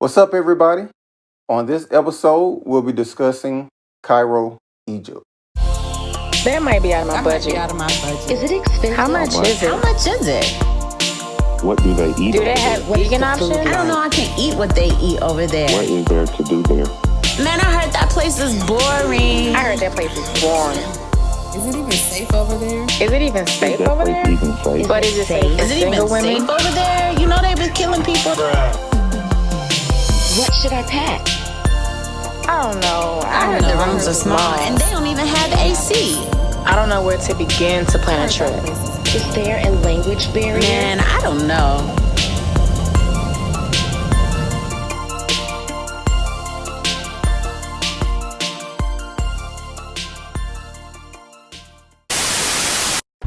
What's up, everybody? On this episode, we'll be discussing Cairo, Egypt. That might be out of my budget. Is it expensive? How much is it? How much is it? What do they eat? Do they have vegan options? I don't know. I can't eat what they eat over there. What is there to do there? Man, I heard that place is boring. I heard that place is boring. Is it even safe over there? Is it even safe Is that over place there? even safe? But is it safe for Is it even single women? safe over there? You know they be killing people. What should I pack? I don't know. I heard the rooms are small and they don't even have AC. I don't know where to begin to plan a trip. Is there a language barrier? Man, I don't know.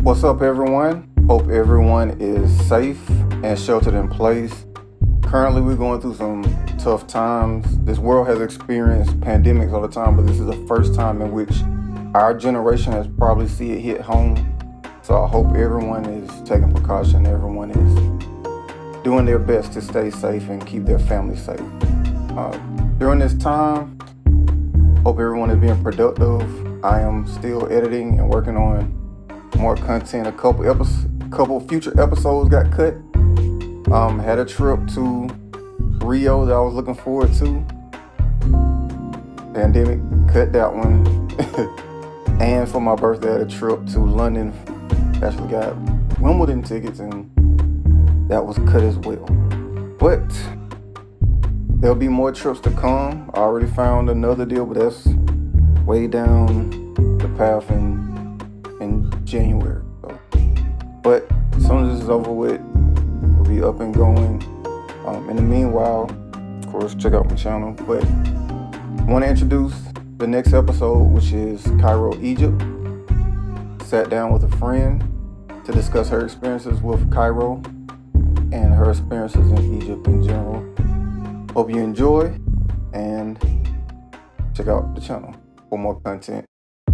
What's up, everyone? Hope everyone is safe and sheltered in place. Currently, we're going through some tough times. This world has experienced pandemics all the time, but this is the first time in which our generation has probably seen it hit home. So I hope everyone is taking precaution. Everyone is doing their best to stay safe and keep their family safe. During this time, hope everyone is being productive. I am still editing and working on more content. A couple future episodes got cut. Had a trip to Rio that I was looking forward to. Pandemic cut that one. And for my birthday, I had a trip to London. Actually got Wimbledon tickets, and that was cut as well. But there'll be more trips to come. I already found another deal, but that's way down the path in January. So, but as soon as this is over with, we'll be up and going. In the meanwhile, of course, check out my channel. But I want to introduce the next episode, which is Cairo, Egypt. Sat down with a friend to discuss her experiences with Cairo and her experiences in Egypt in general. Hope you enjoy and check out the channel for more content.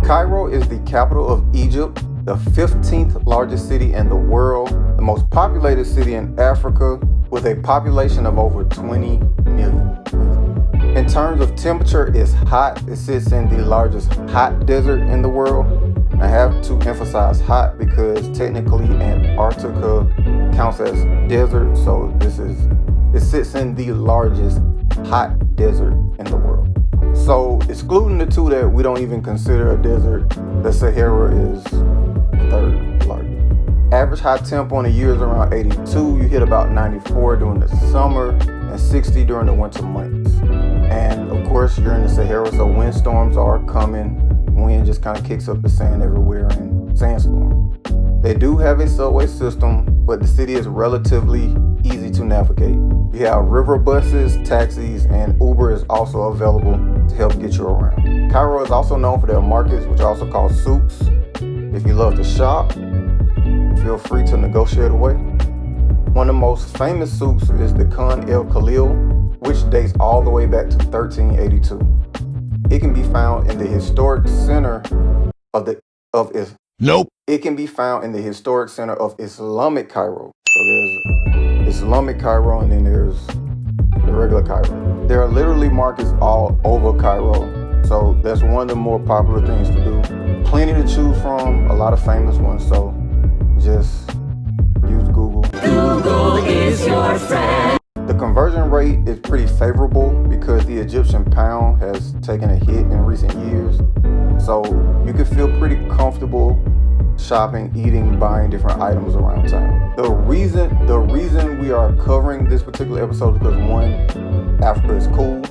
Cairo is the capital of Egypt, the 15th largest city in the world, the most populated city in Africa, with a population of over 20 million. In terms of temperature, it's hot. It sits in the largest hot desert in the world. I have to emphasize hot because technically Antarctica counts as desert, so it sits in the largest hot desert in the world. So excluding the two that we don't even consider a desert, the Sahara is the third largest. Average high temp on a year is around 82. You hit about 94 during the summer and 60 during the winter months. And of course, you're in the Sahara, so windstorms are coming. Wind just kind of kicks up the sand everywhere and sandstorm. They do have a subway system, but the city is relatively easy to navigate. You have river buses, taxis, and Uber is also available to help get you around. Cairo is also known for their markets, which are also called souks. If you love to shop, feel free to negotiate away. One of the most famous souks is the Khan El Khalil, which dates all the way back to 1382. It can be found in the historic center It can be found in the historic center of Islamic Cairo. So there's Islamic Cairo and then there's the regular Cairo. There are literally markets all over Cairo. So that's one of the more popular things to do. Plenty to choose from, a lot of famous ones. So just use Google. Google is your friend. The conversion rate is pretty favorable because the Egyptian pound has taken a hit in recent years. So you can feel pretty comfortable shopping, eating, buying different items around town. The reason we are covering this particular episode is because one, Africa is cool.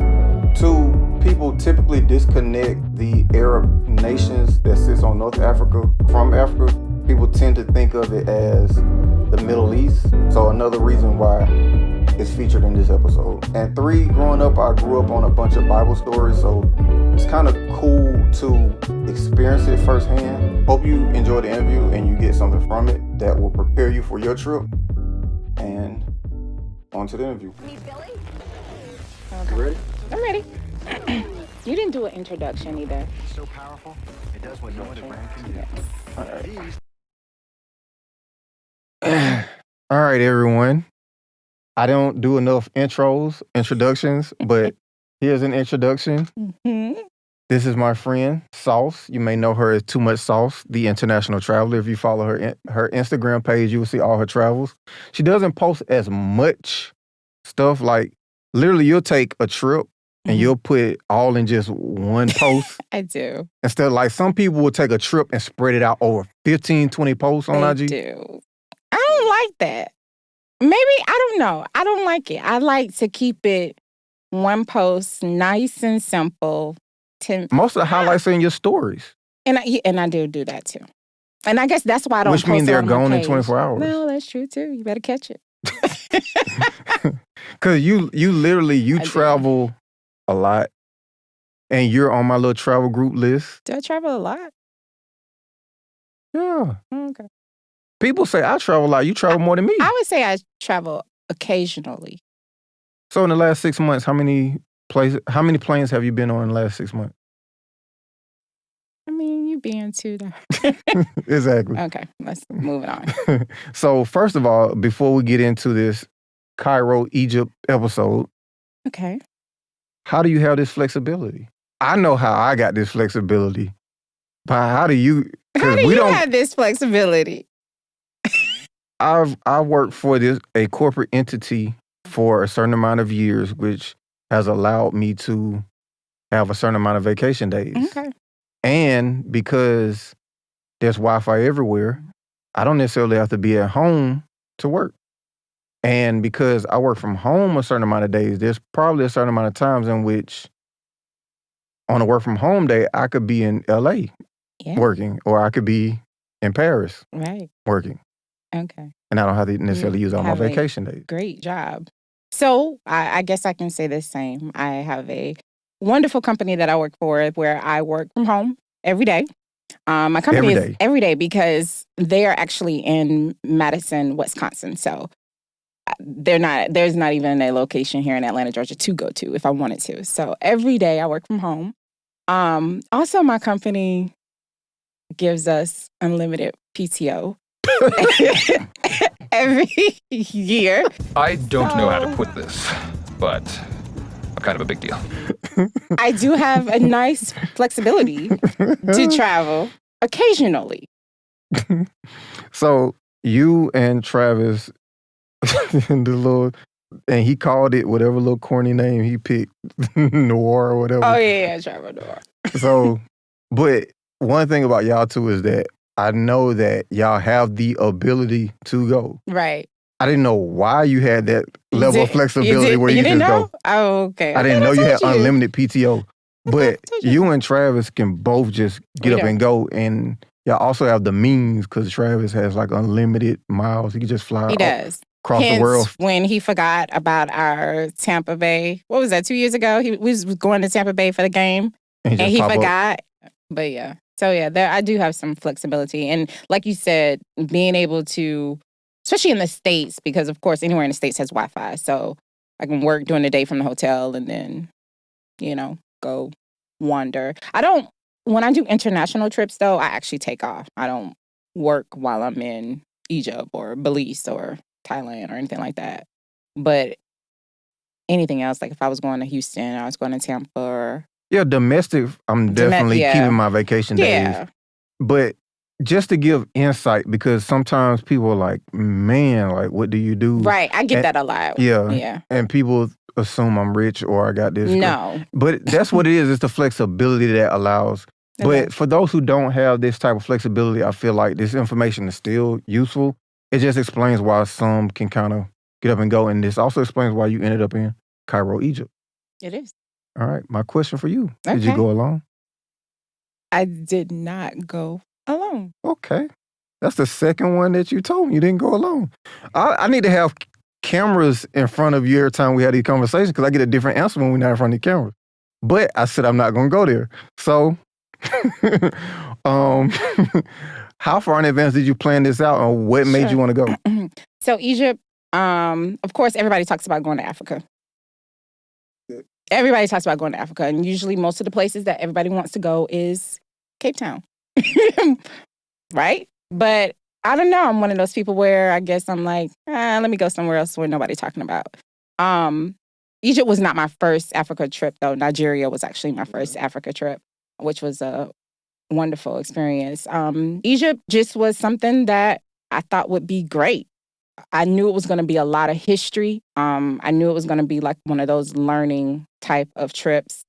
Two, people typically disconnect the Arab nations that sits on North Africa from Africa. People tend to think of it as the Middle East. So another reason why it's featured in this episode. And three, growing up, I grew up on a bunch of Bible stories, so it's kind of cool to experience it firsthand. Hope you enjoy the interview and you get something from it that will prepare you for your trip. And on to the interview. Okay. You ready? I'm ready. You didn't do an introduction either. So powerful, it does what no other brand can do. All right, everyone. I don't do enough introductions, but here's an introduction. Mm-hmm. This is my friend, Sauce. You may know her as Too Much Sauce, the international traveler. If you follow her Instagram page, you will see all her travels. She doesn't post as much stuff. Like, literally, you'll take a trip and you'll put it all in just one post. I do. Instead of, like, some people will take a trip and spread it out over 15, 20 posts on IG. Do. I don't like that. Maybe, I don't know. I don't like it. I like to keep it one post, nice and simple. Most of the highlights are in your stories. And I do that too. And I guess that's why I don't Which post means they're on my gone in page. 24 hours. No, that's true too. You better catch it. Because you literally travel a lot. And you're on my little travel group list. Do I travel a lot? Yeah. Okay. People say I travel a lot. You travel more than me. I would say I travel occasionally. So in the last 6 months, how many planes have you been on in the last 6 months? I mean, you being too though. Exactly. Okay, let's move it on. So first of all, before we get into this Cairo, Egypt episode, Okay. how do you have this flexibility? I know how I got this flexibility, but how do you? How do you have this flexibility? I worked for a corporate entity for a certain amount of years, which has allowed me to have a certain amount of vacation days. Okay. And because there's Wi-Fi everywhere, I don't necessarily have to be at home to work. And because I work from home a certain amount of days, there's probably a certain amount of times in which on a work from home day, I could be in LA working, or I could be in Paris working. Okay. And I don't have to necessarily use all my vacation days. Great job. So I guess I can say the same. I have a wonderful company that I work for where I work from home every day. My company is every day because they are actually in Madison, Wisconsin. So there's not even a location here in Atlanta, Georgia to go to if I wanted to. So every day I work from home. Also, my company gives us unlimited PTO every year. I don't know how to put this, but kind of a big deal. I do have a nice flexibility to travel occasionally. So you and Travis, and he called it whatever little corny name he picked, Noir or whatever. Oh yeah, Travel Noir. So, but one thing about y'all two is that I know that y'all have the ability to go. Right. I didn't know why you had that level of flexibility where you can just go. Oh, okay. I didn't know you had unlimited PTO. But you and Travis can both just get up and go. And y'all also have the means because Travis has like unlimited miles. He can just fly across the world. When he forgot about our Tampa Bay, what was that, 2 years ago? We was going to Tampa Bay for the game and he forgot. But yeah. So yeah, I do have some flexibility. And like you said, being able to, especially in the States, because of course anywhere in the States has Wi-Fi. So I can work during the day from the hotel and then, go wander. When I do international trips though, I actually take off. I don't work while I'm in Egypt or Belize or Thailand or anything like that. But anything else, like if I was going to Houston, I was going to Tampa or... Yeah, domestic, I'm definitely keeping my vacation days. But just to give insight, because sometimes people are like, man, like, what do you do? Right, I get that a lot. Yeah. And people assume I'm rich or I got this. No. But that's what it is. It's the flexibility that allows. But for those who don't have this type of flexibility, I feel like this information is still useful. It just explains why some can kind of get up and go. And this also explains why you ended up in Cairo, Egypt. It is. All right. My question for you. Did you go alone? I did not go alone. Okay. That's the second one that you told me. You didn't go alone. I need to have cameras in front of you every time we have these conversations because I get a different answer when we're not in front of the camera. But I said I'm not going to go there. So, how far in advance did you plan this out and what made you want to go? So Egypt, of course, everybody talks about going to Africa. Everybody talks about going to Africa. And usually most of the places that everybody wants to go is Cape Town. Right? But I don't know. I'm one of those people where I guess I'm like, let me go somewhere else where nobody's talking about. Egypt was not my first Africa trip, though. Nigeria was actually my first Africa trip, which was a wonderful experience. Egypt just was something that I thought would be great. I knew it was going to be a lot of history. I knew it was going to be like one of those learning type of trips.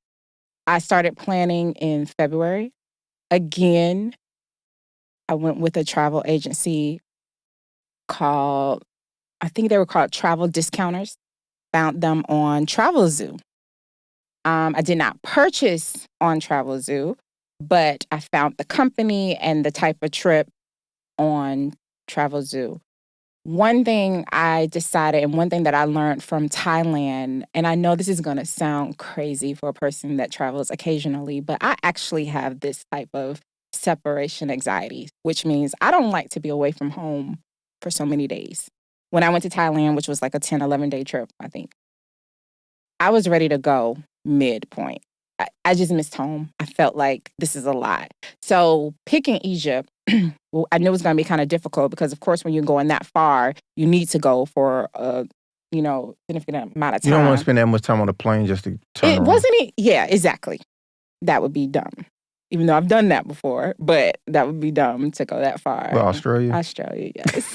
I started planning in February. Again, I went with a travel agency called, I think they were called Travel Discounters. Found them on TravelZoo. I did not purchase on TravelZoo, but I found the company and the type of trip on TravelZoo. One thing I decided, and one thing that I learned from Thailand, and I know this is going to sound crazy for a person that travels occasionally, but I actually have this type of separation anxiety, which means I don't like to be away from home for so many days. When I went to Thailand, which was like a 10, 11-day trip, I think, I was ready to go midpoint. I just missed home. I felt like this is a lot. So picking Egypt, well, I knew it was going to be kind of difficult because, of course, when you're going that far, you need to go for a, significant amount of time. You don't want to spend that much time on a plane just to turn around. Wasn't it? Yeah, exactly. That would be dumb. Even though I've done that before, but that would be dumb to go that far. Well, Australia? Australia, yes.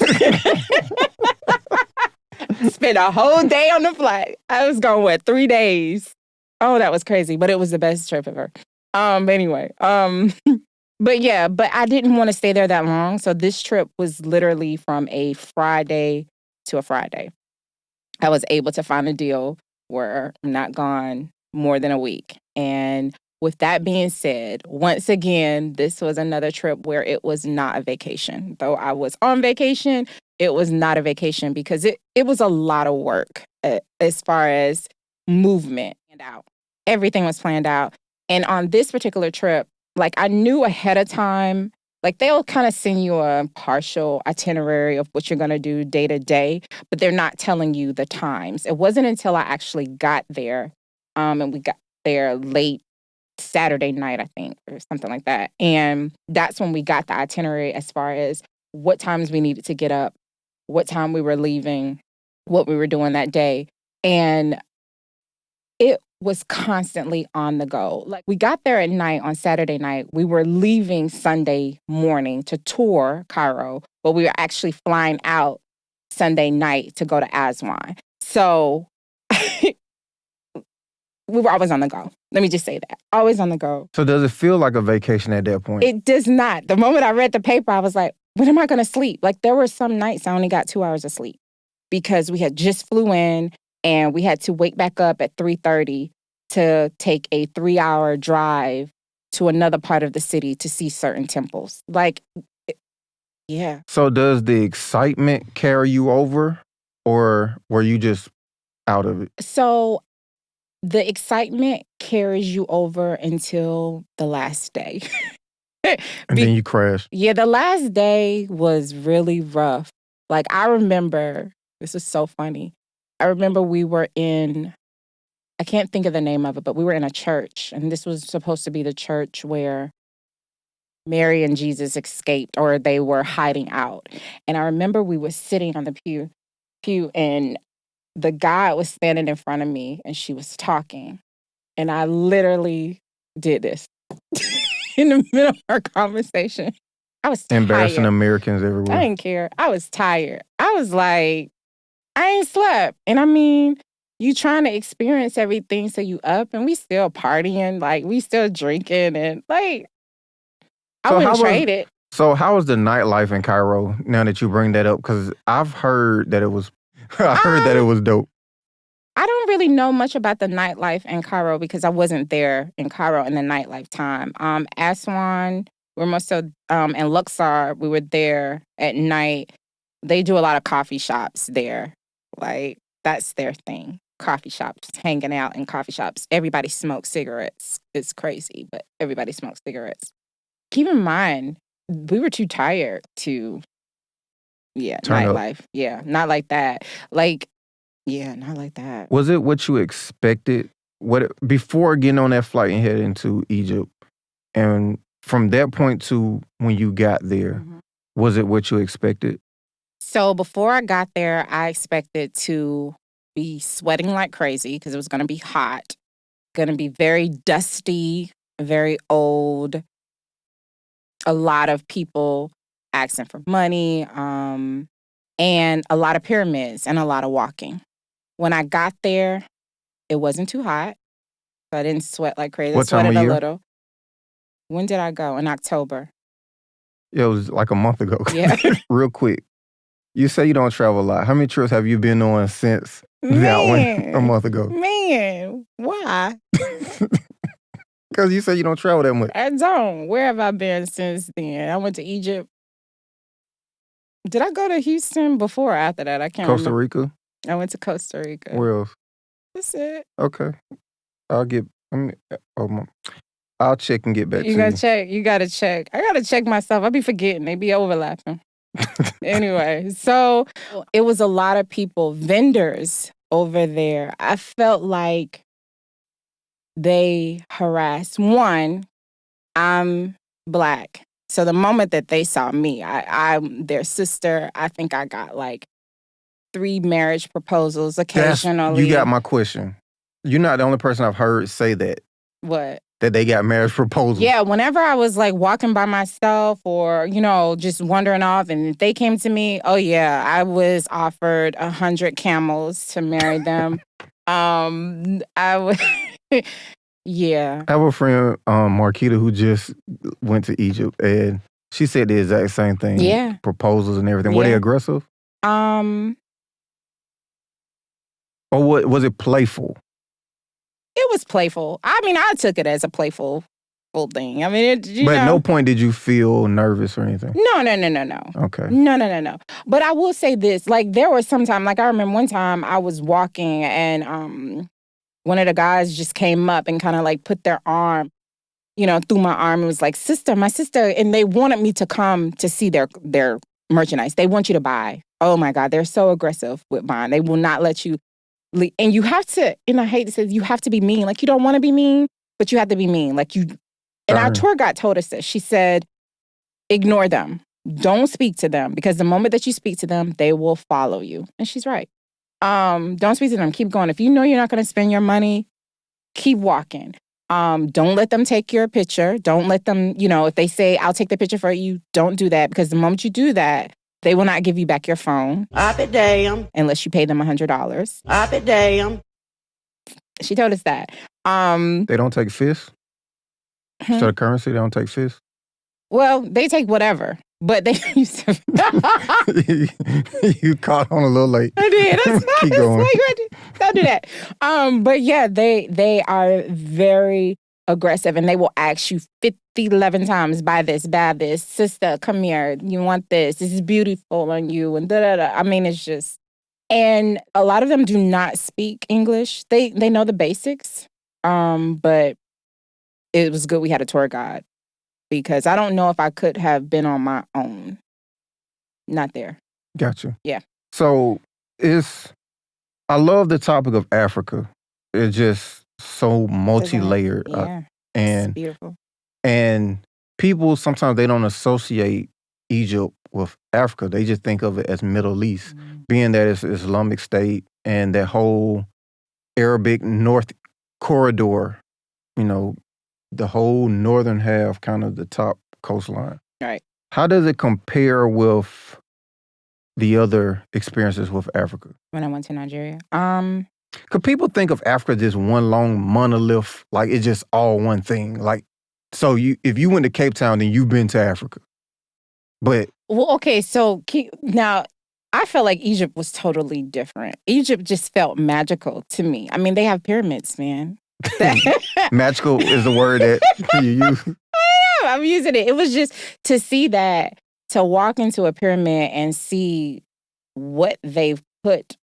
Spent a whole day on the flight. I was going, 3 days? Oh, that was crazy, but it was the best trip ever. Anyway, but I didn't want to stay there that long. So this trip was literally from a Friday to a Friday. I was able to find a deal where I'm not gone more than a week. And with that being said, once again, this was another trip where it was not a vacation. Though I was on vacation, it was not a vacation because it was a lot of work as far as movement and out. Everything was planned out. And on this particular trip, like I knew ahead of time, like they'll kind of send you a partial itinerary of what you're going to do day to day, but they're not telling you the times. It wasn't until I actually got there, and we got there late Saturday night, I think, or something like that. And that's when we got the itinerary as far as what times we needed to get up, what time we were leaving, what we were doing that day. And it was constantly on the go. Like we got there at night on Saturday night. We were leaving Sunday morning to tour Cairo, but we were actually flying out Sunday night to go to Aswan. So we were always on the go. Let me just say that. Always on the go. So does it feel like a vacation at that point? It does not. The moment I read the paper, I was like, when am I going to sleep? Like there were some nights I only got 2 hours of sleep because we had just flew in and we had to wake back up at 3:30 to take a 3-hour drive to another part of the city to see certain temples. Yeah. So does the excitement carry you over or were you just out of it? So the excitement carries you over until the last day. And then you crash. Yeah, the last day was really rough. Like I remember, this is so funny. I remember we were in, I can't think of the name of it, but we were in a church. And this was supposed to be the church where Mary and Jesus escaped or they were hiding out. And I remember we were sitting on the pew and the guy was standing in front of me and she was talking. And I literally did this in the middle of our conversation. I was tired. Embarrassing Americans everywhere. I didn't care. I was tired. I was like, I ain't slept. And I mean, you trying to experience everything, so you up and we still partying, like we still drinking and like, I wouldn't trade it. So how was the nightlife in Cairo now that you bring that up? Because I've heard that it was, that it was dope. I don't really know much about the nightlife in Cairo because I wasn't there in Cairo in the nightlife time. Aswan, we're most of, and Luxor, we were there at night. They do a lot of coffee shops there. Like, that's their thing. Coffee shops, hanging out in coffee shops. Everybody smokes cigarettes. It's crazy, but everybody smokes cigarettes. Keep in mind, we were too tired to, nightlife. Yeah, not like that. Not like that. Was it what you expected? Before getting on that flight and heading to Egypt, and from that point to when you got there, Was it what you expected? So before I got there, I expected to be sweating like crazy because it was going to be hot, going to be very dusty, very old, a lot of people asking for money, and a lot of pyramids and a lot of walking. When I got there, it wasn't too hot, so I didn't sweat like crazy. What I sweated time of a year? little. When did I go? In October. Yeah, it was like a month ago. Yeah. Real quick. You say you don't travel a lot. How many trips have you been on since that one a month ago? Man, why? Because you say you don't travel that much. I don't. Where have I been since then? I went to Egypt. Did I go to Houston before or after that? I can't Costa remember. Rica? I went to Costa Rica. Where else? That's it. Okay. I'll check and get back You to gotta you. check. You gotta check. I gotta check myself. I be forgetting. They be overlapping. Anyway, so it was a lot of people, vendors over there. I felt like they harassed. One, I'm Black. So the moment that they saw me, I'm their sister. I think I got like 3 marriage proposals occasionally. You got my question. You're not the only person I've heard say that. What? That they got marriage proposals. Yeah, whenever I was like walking by myself or, just wandering off and if they came to me, oh yeah, I was offered 100 camels to marry them. I would, yeah. I have a friend, Marquita, who just went to Egypt and she said the exact same thing. Yeah. Proposals and everything. Were they Yeah. aggressive? It Or was it playful? was playful. I mean, I took it as a playful thing. I mean, But at no point did you feel nervous or anything? No. Okay. No. But I will say this, like there was some time, like I remember one time I was walking and one of the guys just came up and kind of like put their arm, through my arm and was like, my sister. And they wanted me to come to see their merchandise. They want you to buy. Oh my God, they're so aggressive with buying. They will not let you leave. And you have to, and I hate to say, you have to be mean. Like you don't want to be mean, but you have to be mean. Like you. And our tour guide told us this. She said, ignore them. Don't speak to them because the moment that you speak to them, they will follow you. And she's right. Don't speak to them. Keep going. If you know you're not going to spend your money, keep walking. Don't let them take your picture. Don't let them, if they say, I'll take the picture for you, don't do that because the moment you do that, they will not give you back your phone. I be damn. Unless you pay them $100. I be damn. She told us that. They don't take fists? So the currency, they don't take fists? Well, they take whatever, but they used to. You caught on a little late. I did. Keep going. Don't do that. But yeah, they are very aggressive and they will ask you 11 times, buy this, sister, come here, you want this is beautiful on you, and da-da-da. I mean, it's just, and a lot of them do not speak English. They know the basics, but it was good we had a tour guide because I don't know if I could have been on my own. Not there. Gotcha. Yeah. So I love the topic of Africa. It's just so multi-layered. Yeah. And it's beautiful. And people, sometimes they don't associate Egypt with Africa. They just think of it as Middle East, being that it's Islamic State and that whole Arabic North corridor, the whole northern half, kind of the top coastline. Right. How does it compare with the other experiences with Africa? When I went to Nigeria? Because people think of Africa as just one long monolith, like it's just all one thing. Like, so if you went to Cape Town, then you've been to Africa. But well, okay, so now I felt like Egypt was totally different. Egypt just felt magical to me. I mean, they have pyramids, man. Magical is the word that you use. I'm using it. It was just to see that, to walk into a pyramid and see what they've put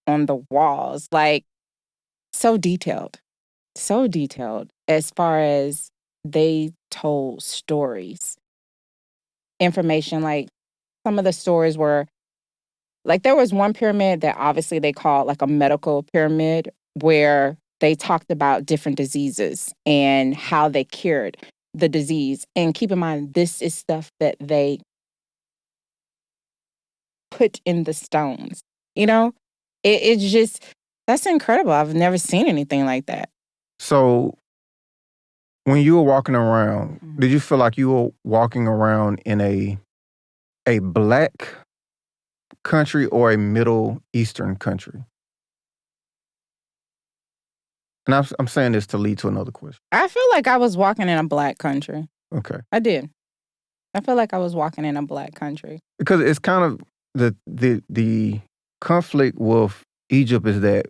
on the walls, like so detailed as far as they told stories, information. Like some of the stories were like, there was one pyramid that obviously they called like a medical pyramid where they talked about different diseases and how they cured the disease. And keep in mind, this is stuff that they put in the stones. You know, it's just, that's incredible. I've never seen anything like that. So when you were walking around, did you feel like you were walking around in a black country or a Middle Eastern country? And I'm saying this to lead to another question. I feel like I was walking in a black country. Okay. I did. I feel like I was walking in a black country. Because it's kind of the conflict with Egypt is that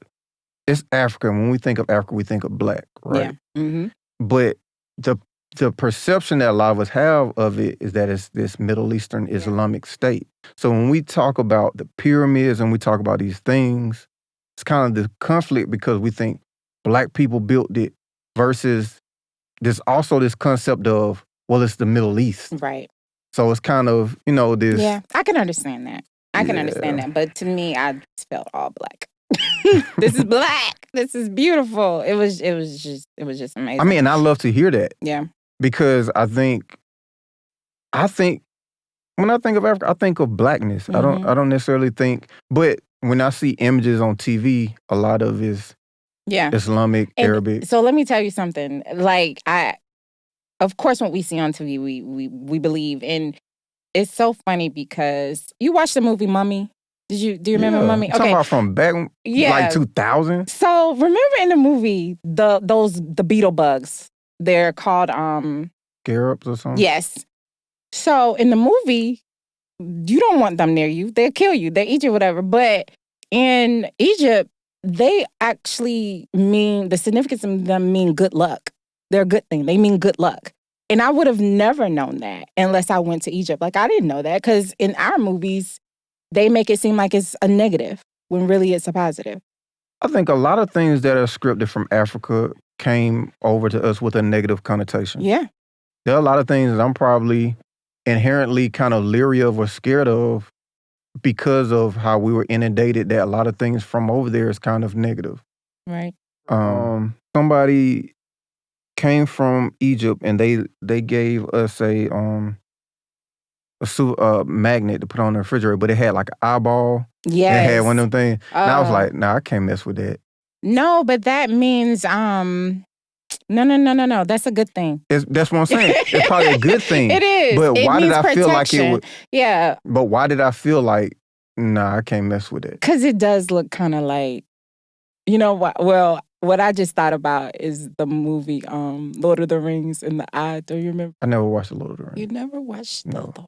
it's Africa. When we think of Africa, we think of black, right? Yeah. Mm-hmm. But the perception that a lot of us have of it is that it's this Middle Eastern Islamic state. So when we talk about the pyramids and we talk about these things, it's kind of the conflict because we think black people built it versus there's also this concept of, well, it's the Middle East. Right. So it's kind of, this. Yeah, I can understand that. I can understand that. But to me, I just felt all black. This is black. This is beautiful. It was just amazing. I mean, and I love to hear that. Yeah. Because I think when I think of Africa, I think of blackness. Mm-hmm. I don't necessarily think, but when I see images on TV, a lot of is Islamic, Arabic. So let me tell you something. Like of course, what we see on TV, we believe. And it's so funny because you watched the movie Mummy. Do you remember Mummy? Talking about from back like 2000. So remember in the movie the beetle bugs. They're called Scarabs or something. Yes. So in the movie, you don't want them near you. They'll kill you. They eat you, whatever. But in Egypt, they actually mean, the significance of them mean good luck. They're a good thing. They mean good luck. And I would have never known that unless I went to Egypt. Like, I didn't know that because in our movies, they make it seem like it's a negative when really it's a positive. I think a lot of things that are scripted from Africa came over to us with a negative connotation. Yeah. There are a lot of things that I'm probably inherently kind of leery of or scared of because of how we were inundated that a lot of things from over there is kind of negative. Right. Somebody came from Egypt and they gave us a magnet to put on the refrigerator, but it had like an eyeball. Yes. And it had one of them things. And I was like, nah, I can't mess with that. No, but that means no. That's a good thing. That's what I'm saying. It's probably a good thing. It is. But why did I feel like it would? Yeah. But why did I feel like, nah, I can't mess with it? Because it does look kind of like, you know what? Well, what I just thought about is the movie Lord of the Rings and the Eye. Do you remember? I never watched the Lord of the Rings. You never watched the Lord of the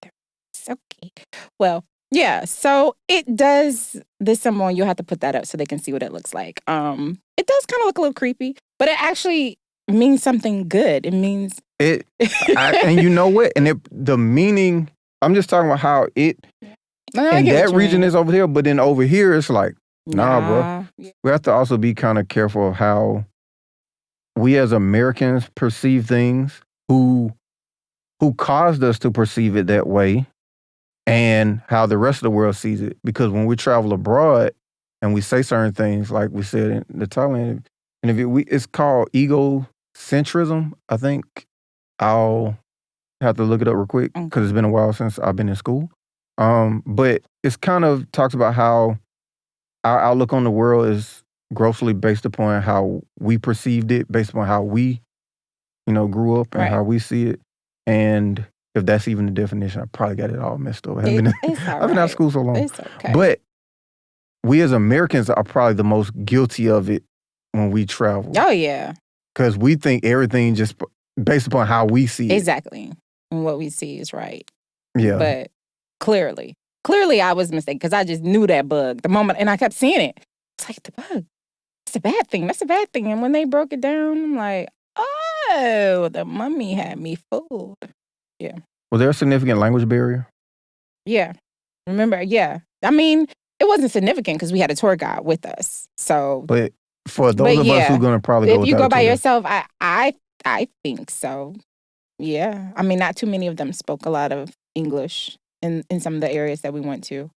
Rings? Okay. Well, yeah. So it does this symbol. You'll have to put that up so they can see what it looks like. It does kind of look a little creepy, but it actually means something good. It means it. And you know what? And the meaning. I'm just talking about how it. And that region is over there, but then over here it's like, nah, bro. We have to also be kind of careful of how we as Americans perceive things, who caused us to perceive it that way, and how the rest of the world sees it. Because when we travel abroad and we say certain things, like we said in the Thailand interview, it's called egocentrism. I think I'll have to look it up real quick because it's been a while since I've been in school. But it's kind of talks about how our outlook on the world is grossly based upon how we perceived it, based upon how we, grew up and how we see it. And if that's even the definition, I probably got it all messed up. I've been out of school so long. It's okay. But we as Americans are probably the most guilty of it when we travel. Oh, yeah. Because we think everything just based upon how we see it. Exactly. And what we see is right. Yeah. But clearly I was mistaken because I just knew that bug the moment, and I kept seeing it. It's like, the bug, it's a bad thing. That's a bad thing. And when they broke it down, I'm like, oh, the mummy had me fooled. Yeah. Was there a significant language barrier? Yeah. Remember, yeah. I mean, it wasn't significant because we had a tour guide with us. So, but for those of us who are going to probably go if you without go by a tour yourself, I think so. Yeah. I mean, not too many of them spoke a lot of English in some of the areas that we went to.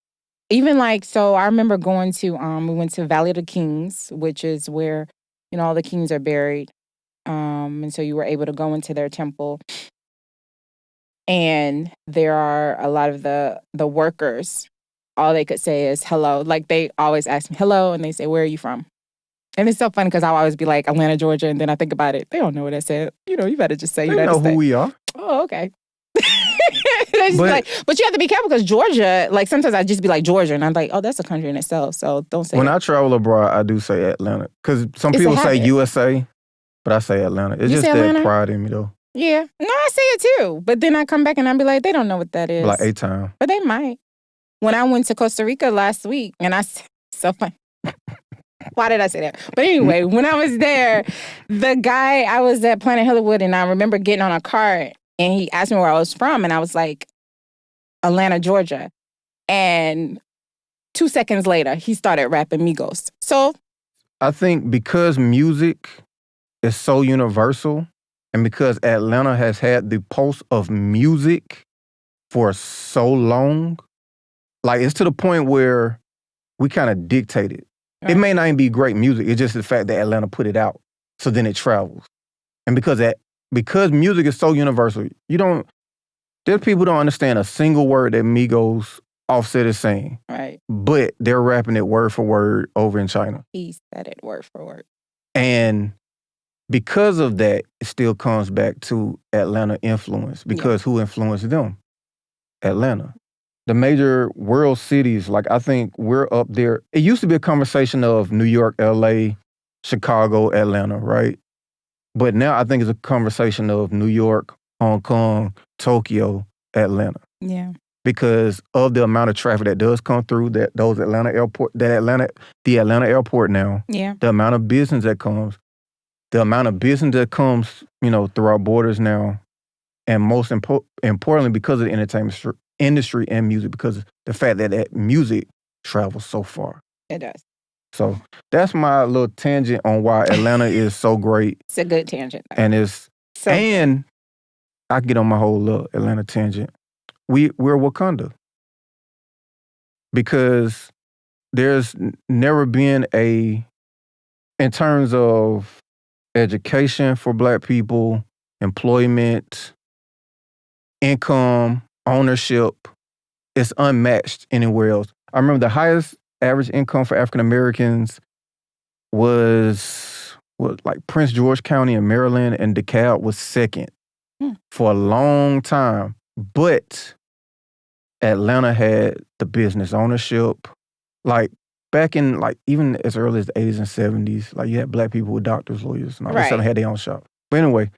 Even so I remember going to, we went to Valley of the Kings, which is where, all the kings are buried. And so you were able to go into their temple. And there are a lot of the workers all they could say is hello. Like they always ask me hello, and they say, "Where are you from?" And it's so funny because I'll always be like Atlanta, Georgia, and then I think about it. They don't know what I said. You better just say They United know States. who we are. Oh, okay. But you have to be careful because Georgia, like sometimes I just be like Georgia, and I'm like, oh, that's a country in itself. So don't say. When that. I travel abroad, I do say Atlanta because some It's a people say habit. USA, but I say Atlanta. It's You just say that Atlanta? pride in me though. Yeah, no, I say it too. But then I come back and I be like, they don't know what that is. Like A-Town. But they might. When I went to Costa Rica last week, and so funny. Why did I say that? But anyway, when I was there, the guy, I was at Planet Hollywood, and I remember getting on a cart, and he asked me where I was from, and I was like, Atlanta, Georgia. And 2 seconds later, he started rapping Migos. So I think because music is so universal, and because Atlanta has had the pulse of music for so long, like it's to the point where we kind of dictate it. Right. It may not even be great music. It's just the fact that Atlanta put it out. So then it travels. And because music is so universal, there's people who don't understand a single word that Migos Offset is saying. Right. But they're rapping it word for word over in China. He said it word for word. And because of that, it still comes back to Atlanta influence. Because who influenced them? Atlanta. The major world cities, like I think we're up there. It used to be a conversation of New York, LA, Chicago, Atlanta, right? But now I think it's a conversation of New York, Hong Kong, Tokyo, Atlanta. Yeah. Because of the amount of traffic that does come through the Atlanta airport now. Yeah. The amount of business that comes, through our borders now, and most importantly, because of the entertainment industry and music, because of the fact that music travels so far. It does. So that's my little tangent on why Atlanta is so great. It's a good tangent. Though. And I get on my whole little Atlanta tangent. We're Wakanda. Because there's never been in terms of education for Black people, employment, income, ownership, it's unmatched anywhere else. I remember the highest average income for African Americans was like Prince George County in Maryland, and DeKalb was second for a long time. But Atlanta had the business ownership. Like back in even as early as the 80s and 70s, like you had Black people with doctors, lawyers, and all that stuff had their own shop. But anyway,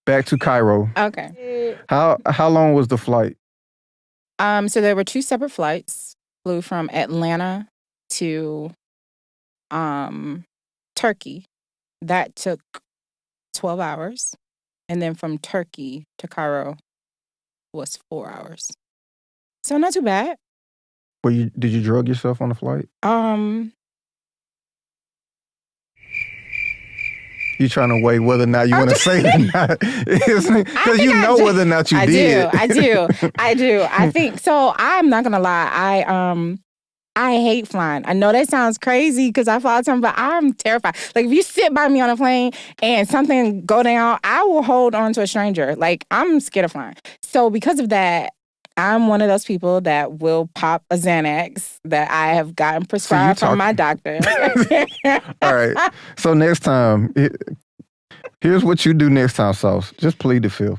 back to Cairo. Okay. How long was the flight? So there were 2 separate flights. Flew from Atlanta to Turkey. That took 12 hours. And then from Turkey to Cairo was 4 hours. So not too bad. Did you drug yourself on the flight? You trying to weigh whether or not you want to say it or not. Because you know whether or not you did. I do. I think, so I'm not going to lie. I hate flying. I know that sounds crazy because I fly all the time, but I'm terrified. Like if you sit by me on a plane and something go down, I will hold on to a stranger. Like I'm scared of flying. So because of that, I'm one of those people that will pop a Xanax that I have gotten prescribed from my doctor. All right. So next time, here's what you do next time, Sauce. Just plead the fifth.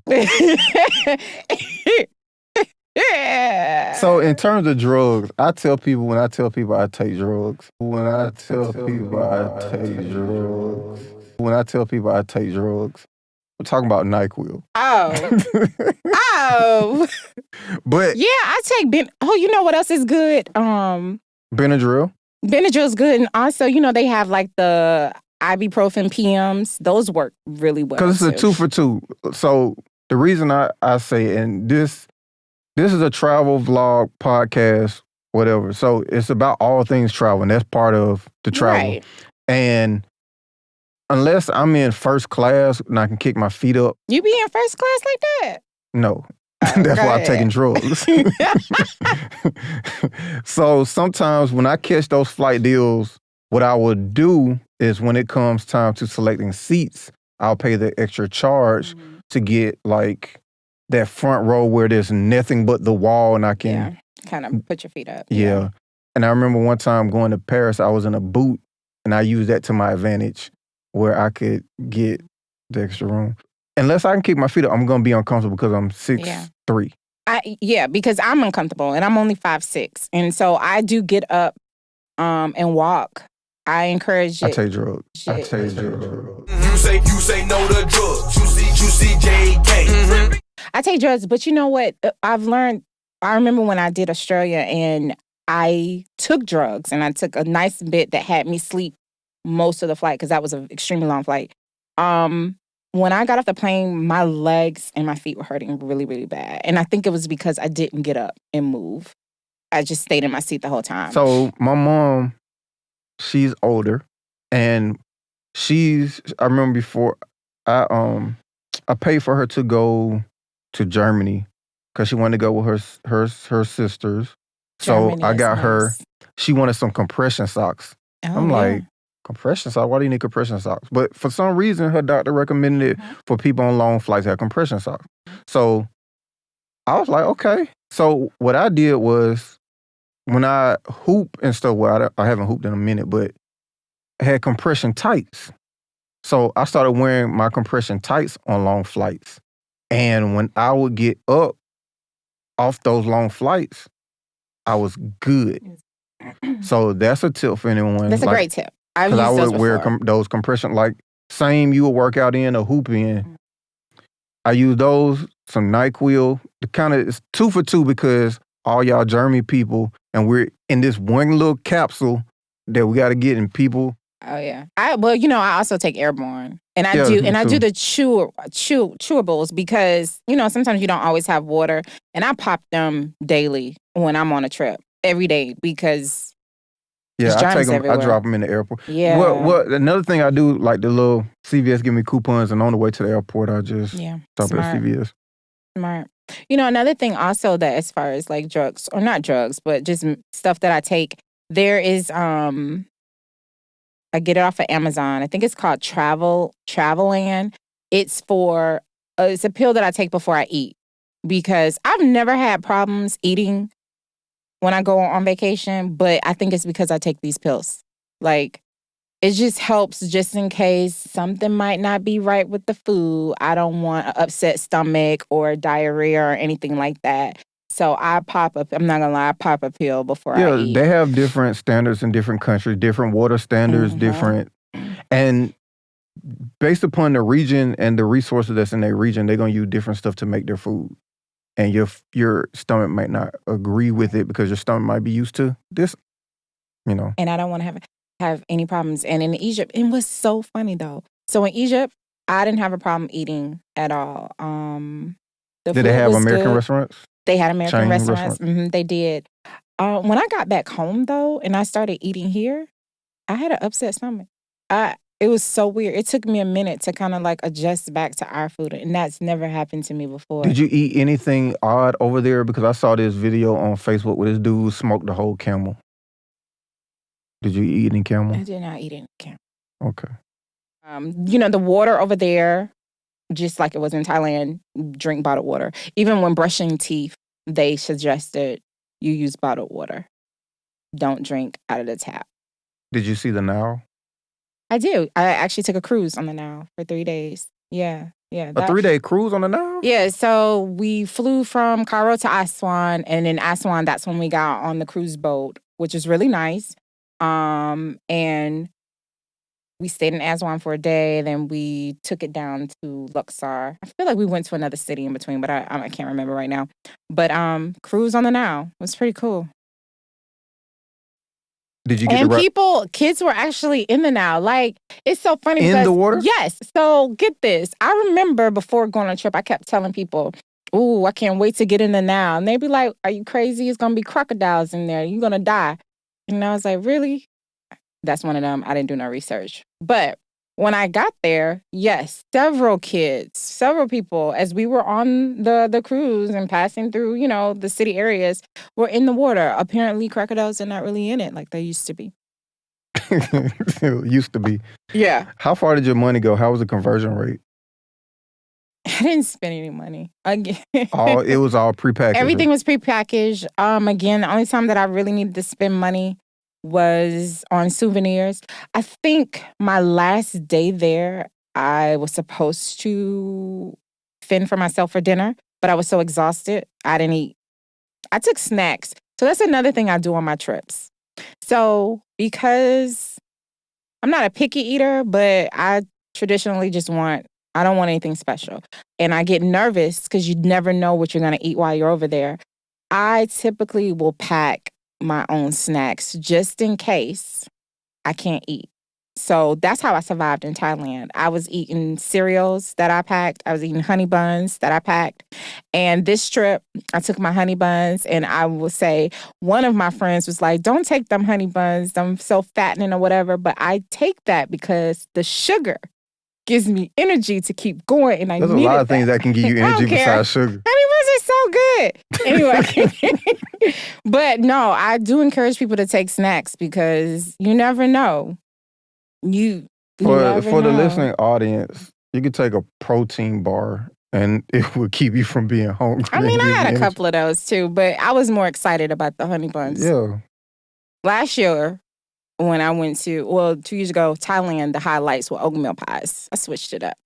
So in terms of drugs, when I tell people I take drugs. I'm talking about NyQuil. Oh. But yeah, I take you know what else is good? Benadryl. Benadryl's good, and also, they have like the ibuprofen PMs. Those work really well. Because it's a 2 for 2. So the reason I say, and this is a travel vlog podcast, whatever. So it's about all things travel, and that's part of the travel. Right. And unless I'm in first class and I can kick my feet up. You be in first class like that? No. That's why I'm taking drugs. So sometimes when I catch those flight deals, what I will do is when it comes time to selecting seats, I'll pay the extra charge to get like that front row where there's nothing but the wall and I can kind of put your feet up. Yeah. And I remember one time going to Paris, I was in a boot, and I used that to my advantage where I could get the extra room. Unless I can keep my feet up, I'm going to be uncomfortable because I'm 6'3". Because I'm uncomfortable, and I'm only 5'6". And so I do get up and walk. I encourage it. I take drugs. You say no to drugs. You see JK. I take drugs, but you know what? I've learned. I remember when I did Australia and I took drugs, and I took a nice bit that had me sleep most of the flight because that was an extremely long flight. When I got off the plane, my legs and my feet were hurting really, really bad. And I think it was because I didn't get up and move. I just stayed in my seat the whole time. So my mom, she's older, and I remember before I paid for her to go to Germany because she wanted to go with her sisters. Germany so I got nice. her. She wanted some compression socks. I'm like, compression socks? Why do you need compression socks? But for some reason, her doctor recommended it for people on long flights to have compression socks. So I was like, okay. So what I did was, when I hoop and stuff, well, I haven't hooped in a minute, but I had compression tights. So I started wearing my compression tights on long flights. And when I would get up off those long flights, I was good. So that's a tip for anyone. That's a great tip. I've used I those would wear before. those compression, like same you would work out in or hoop in. I use those, some NyQuil. It's 2 for 2 because all y'all German people, and we're in this one little capsule that we got to get in people. Oh yeah. I also take Airborne, and I do the chewables because sometimes you don't always have water, and I pop them daily when I'm on a trip, every day because I take them. Everywhere. I drop them in the airport. Yeah. Well, another thing I do, like the little CVS give me coupons, and on the way to the airport, I just stop at CVS. Smart. Another thing also that as far as like drugs, or not drugs, but just stuff that I take, there is, I get it off of Amazon. I think it's called Trvlkast. It's it's a pill that I take before I eat because I've never had problems eating when I go on vacation, but I think it's because I take these pills. Like, it just helps just in case something might not be right with the food. I don't want an upset stomach or diarrhea or anything like that. So I'm not gonna lie, I pop a pill before I eat. Yeah, they have different standards in different countries, different water standards, different. And based upon the region and the resources that's in their region, they're gonna use different stuff to make their food. And your stomach might not agree with it because your stomach might be used to this, And I don't want to have any problems. And in Egypt, it was so funny though. So in Egypt, I didn't have a problem eating at all. Did they have American restaurants? They had American Chinese restaurants. Mm-hmm, they did. When I got back home though, and I started eating here, I had an upset stomach. It was so weird. It took me a minute to kind of like adjust back to our food, and that's never happened to me before. Did you eat anything odd over there? Because I saw this video on Facebook where this dude smoked the whole camel. Did you eat any camel? I did not eat any camel. Okay. The water over there, just like it was in Thailand, drink bottled water. Even when brushing teeth, they suggested you use bottled water. Don't drink out of the tap. Did you see the Nile? I do. I actually took a cruise on the Nile for 3 days. Yeah. A 3-day cruise on the Nile? Yeah, so we flew from Cairo to Aswan, and in Aswan, that's when we got on the cruise boat, which is really nice. And we stayed in Aswan for a day, then we took it down to Luxor. I feel like we went to another city in between, but I can't remember right now. But cruise on the Nile was pretty cool. Did you get kids were actually in the Nile. Like, it's so funny. In the water? Yes. So get this. I remember before going on a trip, I kept telling people, ooh, I can't wait to get in the Nile. And they'd be like, are you crazy? It's going to be crocodiles in there. You're going to die. And I was like, really? That's one of them. I didn't do no research. But when I got there, yes, several people, as we were on the cruise and passing through, the city areas, were in the water. Apparently, crocodiles are not really in it like they used to be. Used to be. Yeah. How far did your money go? How was the conversion rate? I didn't spend any money. Again, It was all prepackaged. everything was prepackaged. Again, the only time that I really needed to spend money was on souvenirs. I think my last day there, I was supposed to fend for myself for dinner, but I was so exhausted, I didn't eat. I took snacks. So that's another thing I do on my trips. So because I'm not a picky eater, but I traditionally I don't want anything special. And I get nervous because you never know what you're going to eat while you're over there. I typically will pack my own snacks just in case I can't eat. So that's how I survived in Thailand. I was eating cereals that I packed. I was eating honey buns that I packed. And this trip, I took my honey buns, and I will say one of my friends was like, don't take them honey buns. I'm so fattening or whatever. But I take that because the sugar gives me energy to keep going. And There's a lot of things that can give you energy besides sugar. Honey buns are so good. Anyway, but no, I do encourage people to take snacks because you never know. For the listening audience, you could take a protein bar and it would keep you from being hungry. I mean, I had a couple of those too, but I was more excited about the honey buns. Yeah. Last year, when I went 2 years ago, Thailand, the highlights were oatmeal pies. I switched it up.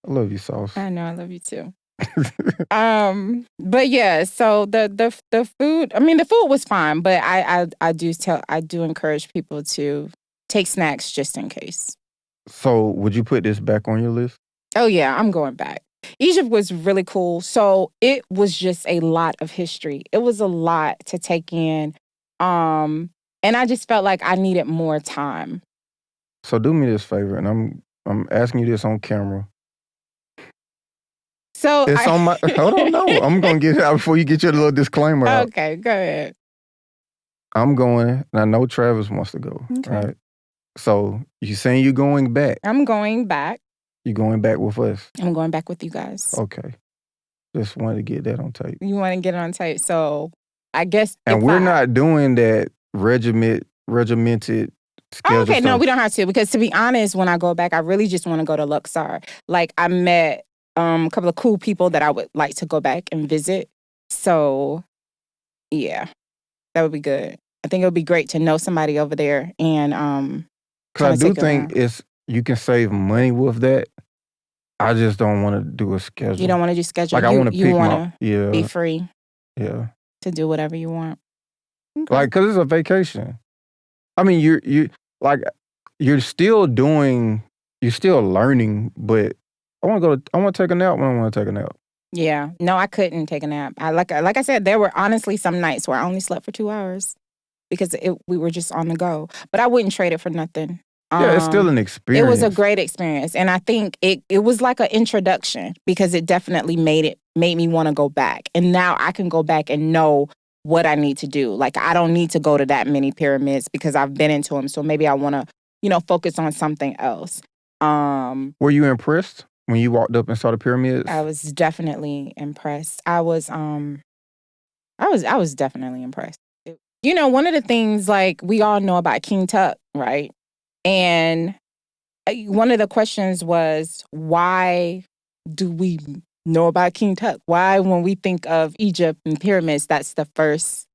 I love you, Sauce. I know, I love you too. But yeah, so the food, I mean, the food was fine, but I do encourage people to take snacks just in case. So would you put this back on your list? Oh yeah, I'm going back. Egypt was really cool. So it was just a lot of history. It was a lot to take in. And I just felt like I needed more time. So do me this favor, and I'm asking you this on camera. So it's on my. Hold on, no, I'm gonna get it out before you get your little disclaimer out. Okay, go ahead. I'm going, and I know Travis wants to go. Okay. Right. So you saying you're going back? I'm going back. You going back with us? I'm going back with you guys. Okay. Just wanted to get that on tape. You want to get it on tape, so I guess. And we're not doing that regimented schedule. Okay, stuff. no, we don't have to, because to be honest, when I go back, I really just want to go to Luxor. Like, I met a couple of cool people that I would like to go back and visit. So, yeah, that would be good. I think it would be great to know somebody over there and because I do think you can save money with that. I just don't want to do a schedule. You don't want to do schedule. Like, I want to pick be free. Yeah. To do whatever you want. Okay. Like, because it's a vacation. I mean, you're still learning, but I want to take a nap when I want to take a nap. Yeah. No, I couldn't take a nap. Like I said, there were honestly some nights where I only slept for 2 hours because we were just on the go. But I wouldn't trade it for nothing. Yeah, it's still an experience. It was a great experience. And I think it was like an introduction because it definitely made me want to go back. And now I can go back and know what I need to do. Like, I don't need to go to that many pyramids because I've been into them. So maybe I want to, focus on something else. Were you impressed when you walked up and saw the pyramids? I was definitely impressed. I was definitely impressed. One of the things, like, we all know about King Tut, right? And one of the questions was, why do we know about King Tut? Why, when we think of Egypt and pyramids, that's the first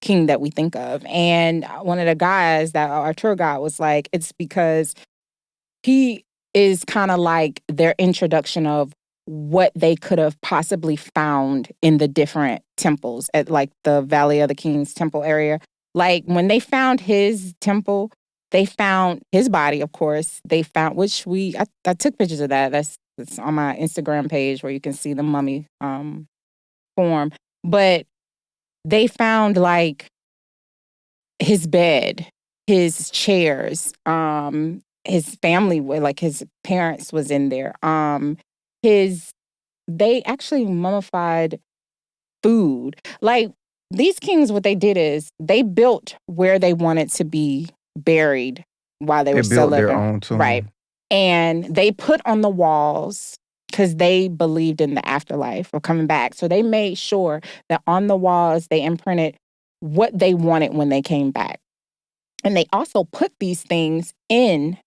king that we think of? And one of the guys, that our tour guide, was like, it's because he is kind of like their introduction of what they could have possibly found in the different temples at, like, the Valley of the Kings temple area. Like, when they found his temple, they found his body, of course. They found, which I took pictures of that. That's on my Instagram page where you can see the mummy form. But they found, like, his bed, his chairs, his family, like his parents was in there. They actually mummified food. Like, these kings, what they did is they built where they wanted to be buried while they were still living. They built their own tomb. Right. And they put on the walls, because they believed in the afterlife or coming back. So they made sure that on the walls they imprinted what they wanted when they came back. And they also put these things in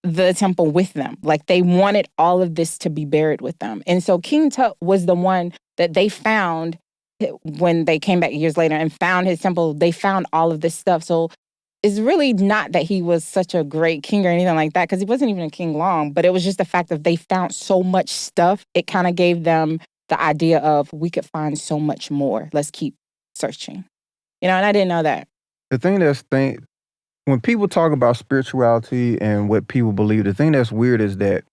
the temple with them. Like they wanted all of this to be buried with them. And so King Tut was the one that they found when they came back years later and found his temple. They found all of this stuff. So it's really not that he was such a great king or anything like that, because he wasn't even a king long, but it was just the fact that they found so much stuff. It kind of gave them the idea of, we could find so much more. Let's keep searching. And I didn't know that. The thing when people talk about spirituality and what people believe, the thing that's weird is that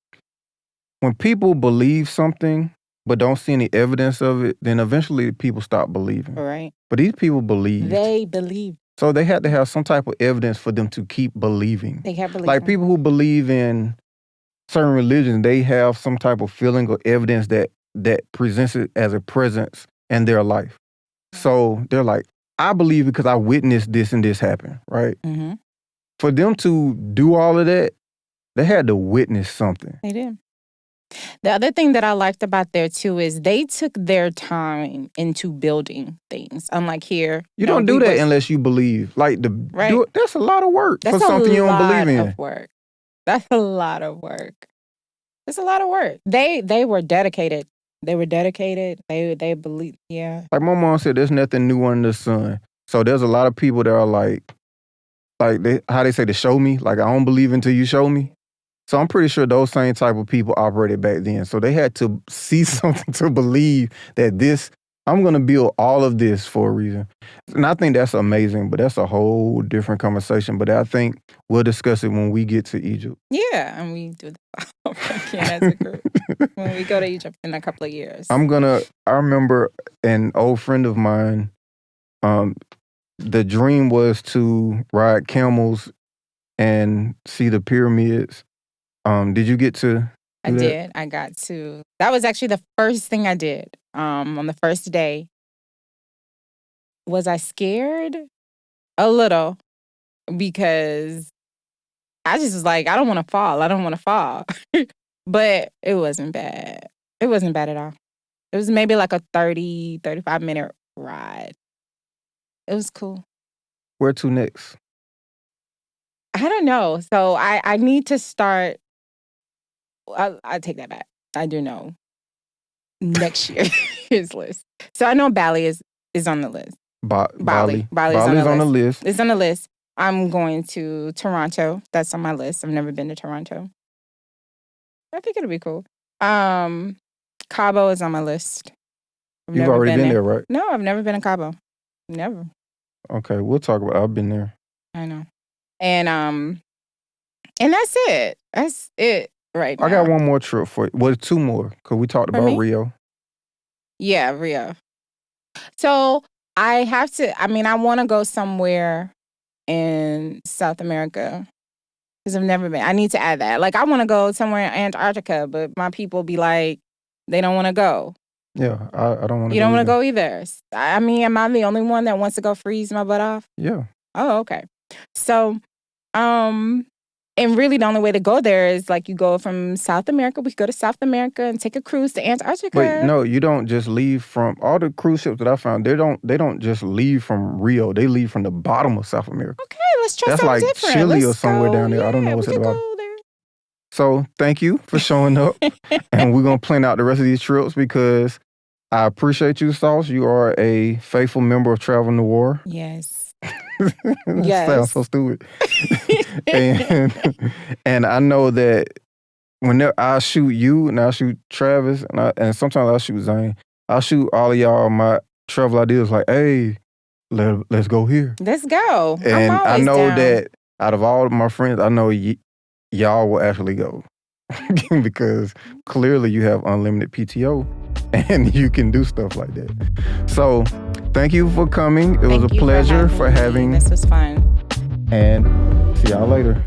when people believe something but don't see any evidence of it, then eventually people stop believing. Right. But these people believe. They believe. So they had to have some type of evidence for them to keep believing. They kept believing. Like people who believe in certain religions, they have some type of feeling or evidence that presents it as a presence in their life. So they're like, I believe because I witnessed this and this happen, right? Mm-hmm. For them to do all of that, they had to witness something. They did. The other thing that I liked about there, too, is they took their time into building things. Unlike here. You don't do that unless you believe. Like, right. That's a lot of work for something you don't believe in. That's a lot of work. That's a lot of work. It's a lot of work. They were dedicated. They were dedicated. They believe, yeah. Like my mom said, there's nothing new under the sun. So there's a lot of people that are like how they say to show me. Like, I don't believe until you show me. So I'm pretty sure those same type of people operated back then. So they had to see something to believe that I'm going to build all of this for a reason. And I think that's amazing, but that's a whole different conversation. But I think we'll discuss it when we get to Egypt. Yeah, and we do that again as a group. When we go to Egypt in a couple of years. I remember an old friend of mine, the dream was to ride camels and see the pyramids. Did you get to do that? Did. I got to. That was actually the first thing I did. On the first day. Was I scared? A little. Because I just was like, I don't want to fall. I don't want to fall. But it wasn't bad. It wasn't bad at all. It was maybe like a 30, 35-minute ride. It was cool. Where to next? I don't know. So I need to start. I take that back. I do know. Next year's list. So I know Bali is on the list. Bali's on the list. It's on the list. I'm going to Toronto. That's on my list. I've never been to Toronto. I think it'll be cool. Cabo is on my list. You've already been there, right? No, I've never been to Cabo. Never. Okay, we'll talk about it. I've been there. I know. And that's it. That's it right now. I got one more trip for you. Well, two more, because we talked about Rio. Yeah, Rio. So I want to go somewhere in South America because I've never been. I need to add that. Like, I want to go somewhere in Antarctica, but my people be like, they don't want to go. Yeah, I don't want to go. You don't want to go either. I mean, am I the only one that wants to go freeze my butt off? Yeah. Oh, okay. So, and really the only way to go there is like you go from South America. We could go to South America and take a cruise to Antarctica. Wait, no, you don't just leave from all the cruise ships that I found. They don't just leave from Rio. They leave from the bottom of South America. Okay, let's try something different. That's like Chile or somewhere down there. I don't know what's at the bottom. So thank you for showing up. And we're going to plan out the rest of these trips because I appreciate you, Sauce. You are a faithful member of Travel Noir. Yes. Yes. Sounds so stupid. and I know that whenever I shoot you and I shoot Travis and sometimes I shoot Zane, I'll shoot all of y'all my travel ideas like, hey, let's go here. Let's go. And I know down. that out of all of my friends, I know y'all will actually go because clearly you have unlimited PTO and you can do stuff like that. So thank you for coming. It was a pleasure for having. This was fun. And see y'all later.